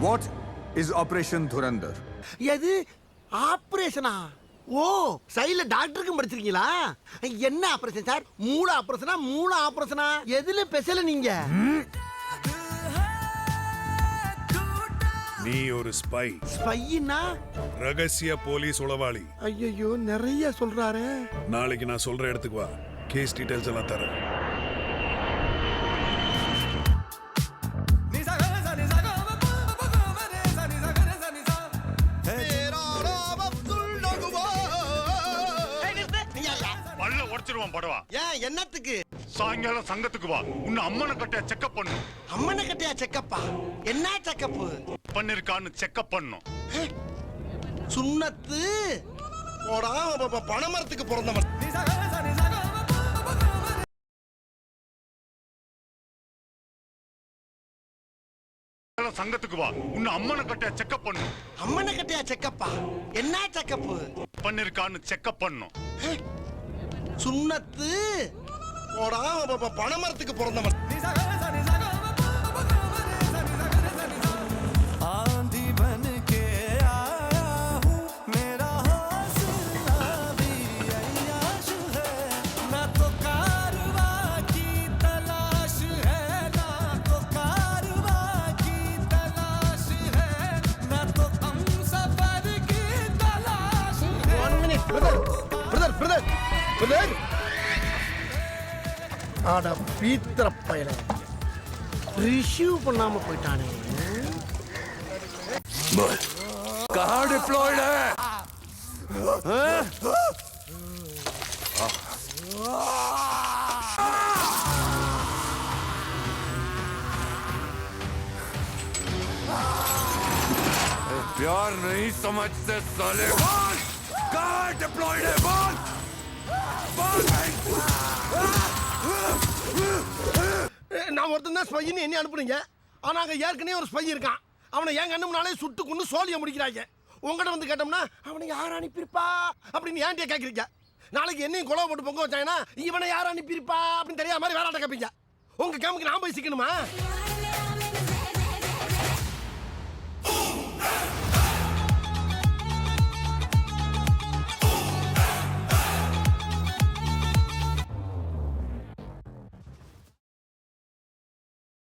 What is Operation Dhurandhar? எது ஆபரேஷனா? ஓ சைடுல டாக்டருக்கும் படிச்சிருக்கீங்களா? என்ன ஆபரேஷன் சார்? மூளை ஆபரேஷனா மூளை ஆபரேஷனா? எதுல ஸ்பெஷல் நீங்க? நீ ஒரு ஸ்பை. ஸ்பைனா? ரகசிய போலீஸ் உளவாளி. ஐயோ நிறைய சொல்றாரு. நாளைக்கு நான் சொல்ற இடத்துக்கு வா. கேஸ் டீடைல்ஸ் எல்லாம் தரேன். என்னத்துக்கு? சாயங்காலம் சங்கத்துக்கு வா. உன்னை அம்மனை கட்டையா செக்அப் பண்ணும். அம்மனை கட்டையா செக்கப்பா? என்ன செக்கப் பண்ணிருக்கான்னு செக்அப் பண்ணும். சுண்ணத்து பணமரத்துக்கு பிறந்தவன். சங்கத்துக்கு வா. உன்னை அம்மனை கட்டையா செக்அப் பண்ணும். அம்மனை கட்டையா செக்கப்பா? என்ன செக்கப் பண்ணிருக்கான்னு செக்அப் பண்ணும். சுண்ணத்து பணமரத்துக்கு பிறந்தவன். ஆட பீத்திர பயல ரிசீவ் பண்ணாம போயிட்டானே. कहाँ डिप्लॉयड है? प्यार नहीं समझते साले। बोल कहाँ डिप्लॉयड है? बोल நான் ஒருத்தன் தான் ஸ்பைன்னு என்ன அனுப்புனீங்க. ஆனா அங்க ஏற்கனவே ஒரு ஸ்பை இருக்கான். அவனை என் கண்ணு முன்னாலே சுட்டு கொண்டு சோழிய முடிக்கிறாங்க. உங்கள்கிட்ட வந்து கேட்டோம்னா அவனை யார் அனுப்பியிருப்பா அப்படின்னு ஏன்டியா கேட்குறீங்க? நாளைக்கு என்னையும் குழவை போட்டு பொங்க வச்சாங்கன்னா இவனை யார் அனுப்பியிருப்பா அப்படின்னு தெரியாத மாதிரி வேறாட்ட கேட்பீங்க. உங்க கேமுக்கு நான் போய் சிக்கணுமா?